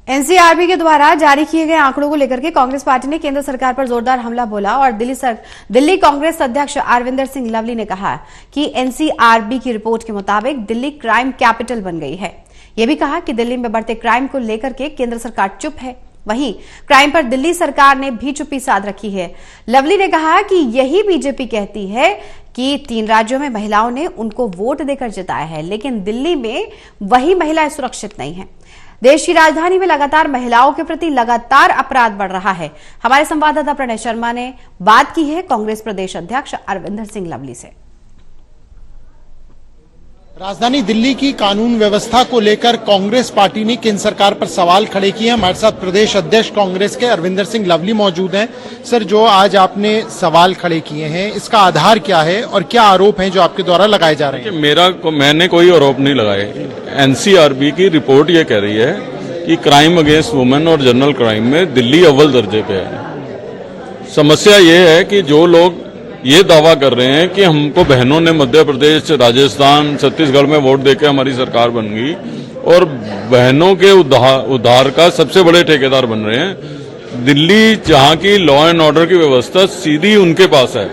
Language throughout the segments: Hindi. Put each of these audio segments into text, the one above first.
एनसीआरबी के द्वारा जारी किए गए आंकड़ों को लेकर के कांग्रेस पार्टी ने केंद्र सरकार पर जोरदार हमला बोला और दिल्ली कांग्रेस अध्यक्ष अरविंदर सिंह लवली ने कहा कि एनसीआरबी की रिपोर्ट के मुताबिक दिल्ली क्राइम कैपिटल बन गई है। यह भी कहा कि दिल्ली में बढ़ते क्राइम को लेकर के केंद्र सरकार चुप है, वहीं क्राइम पर दिल्ली सरकार ने भी चुप्पी साध रखी है। लवली ने कहा कि यही बीजेपी कहती है कि 3 राज्यों में महिलाओं ने उनको वोट देकर जिताया है, लेकिन दिल्ली में वही महिलाएं सुरक्षित नहीं है। देश की राजधानी में लगातार महिलाओं के प्रति लगातार अपराध बढ़ रहा है। हमारे संवाददाता प्रणय शर्मा ने बात की है कांग्रेस प्रदेश अध्यक्ष अरविंदर सिंह लवली से। राजधानी दिल्ली की कानून व्यवस्था को लेकर कांग्रेस पार्टी ने केंद्र सरकार पर सवाल खड़े किए हैं। हमारे साथ प्रदेश अध्यक्ष कांग्रेस के अरविंदर सिंह लवली मौजूद हैं। सर, जो आज आपने सवाल खड़े किए हैं, इसका आधार क्या है और क्या आरोप हैं जो आपके द्वारा लगाए जा रहे हैं? मैंने कोई आरोप नहीं लगाए। एनसीआरबी की रिपोर्ट ये कह रही है कि क्राइम अगेंस्ट वुमेन और जनरल क्राइम में दिल्ली अव्वल दर्जे पे है। समस्या ये है कि जो लोग ये दावा कर रहे हैं कि हमको बहनों ने मध्य प्रदेश, राजस्थान, छत्तीसगढ़ में वोट देकर हमारी सरकार बन गई और बहनों के उद्धार का सबसे बड़े ठेकेदार बन रहे हैं। दिल्ली जहां की लॉ एंड ऑर्डर की व्यवस्था सीधी उनके पास है,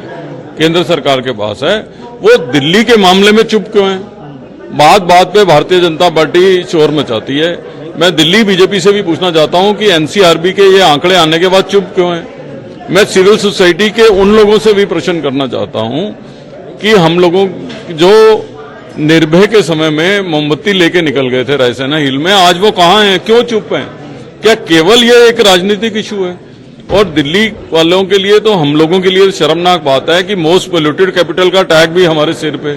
केंद्र सरकार के पास है, वो दिल्ली के मामले में चुप क्यों है? बात बात पे भारतीय जनता पार्टी शोर मचाती है। मैं दिल्ली बीजेपी से भी पूछना चाहता हूं कि एनसीआरबी के ये आंकड़े आने के बाद चुप क्यों है? मैं सिविल सोसाइटी के उन लोगों से भी प्रश्न करना चाहता हूं कि हम लोगों जो निर्भय के समय में मोमबत्ती लेके निकल गए थे रायसेना हिल में, आज वो कहां हैं? क्यों चुप हैं? क्या केवल ये एक राजनीतिक इशू है? और दिल्ली वालों के लिए तो हम लोगों के लिए शर्मनाक बात है कि मोस्ट पोल्यूटेड कैपिटल का टैग भी हमारे सिर पे।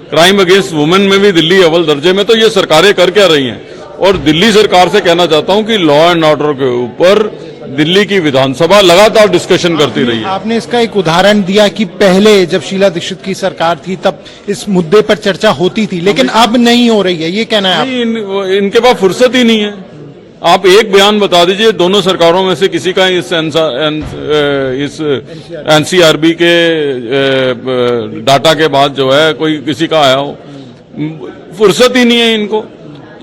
क्राइम अगेंस्ट वुमेन में भी दिल्ली अव्वल दर्जे में। तो ये सरकारें कर क्या रही हैं? और दिल्ली सरकार से कहना चाहता हूं कि लॉ एंड ऑर्डर के ऊपर दिल्ली की विधानसभा लगातार डिस्कशन करती रही है। आपने इसका एक उदाहरण दिया कि पहले जब शीला दीक्षित की सरकार थी तब इस मुद्दे पर चर्चा होती थी, लेकिन अब नहीं हो रही है, ये कहना है आप? इनके पास फुर्सत ही नहीं है। आप एक बयान बता दीजिए दोनों सरकारों में से किसी का इस एनसीआरबी के डाटा के बाद जो है कोई किसी का आया हो। फुर्सत ही नहीं है इनको।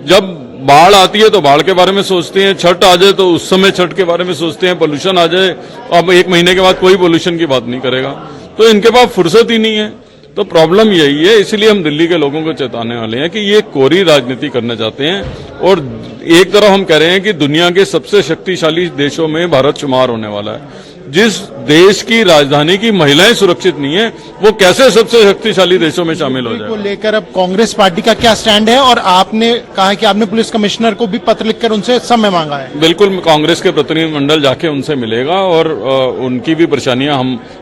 जब बाढ़ आती है तो बाढ़ के बारे में सोचते हैं, छठ आ जाए तो उस समय छठ के बारे में सोचते हैं, पोल्यूशन आ जाए अब 1 महीने के बाद कोई पोल्यूशन की बात नहीं करेगा। तो इनके पास फुर्सत ही नहीं है। तो प्रॉब्लम यही है। इसलिए हम दिल्ली के लोगों को चेताने वाले हैं कि ये कोरी राजनीति करना चाहते हैं। और एक तरफ हम कह रहे हैं कि दुनिया के सबसे शक्तिशाली देशों में भारत शुमार होने वाला है। जिस देश की राजधानी की महिलाएं सुरक्षित नहीं है, वो कैसे सबसे शक्तिशाली देशों में शामिल हो जाए? को लेकर अब कांग्रेस पार्टी का क्या स्टैंड है? और आपने कहा कि आपने पुलिस कमिश्नर को भी पत्र लिखकर उनसे समय मांगा है। बिल्कुल, कांग्रेस के प्रतिनिधिमंडल जाके उनसे मिलेगा और उनकी भी परेशानियां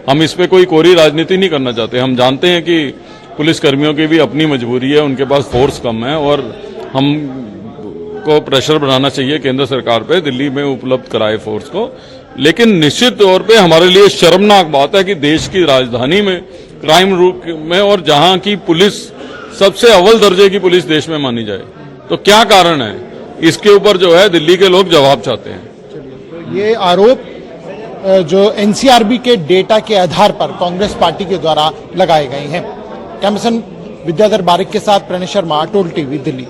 हम इस पे कोई कोरी राजनीति नहीं करना चाहते। हम जानते हैं कि पुलिस कर्मियों की भी अपनी मजबूरी है, उनके पास फोर्स कम है और हम को प्रेशर बनाना चाहिए केंद्र सरकार पे, दिल्ली में उपलब्ध कराए फोर्स को। लेकिन निश्चित तौर पे हमारे लिए शर्मनाक बात है कि देश की राजधानी में क्राइम रूप में और जहां की पुलिस सबसे अव्वल दर्जे की पुलिस देश में मानी जाए, तो क्या कारण है? इसके ऊपर जो है दिल्ली के लोग जवाब चाहते हैं। ये आरोप जो एनसीआरबी के डेटा के आधार पर कांग्रेस पार्टी के द्वारा लगाए गए हैं। कैमरा पर्सन विद्याधर बारिक के साथ प्रणय शर्मा, टोल टीवी, दिल्ली।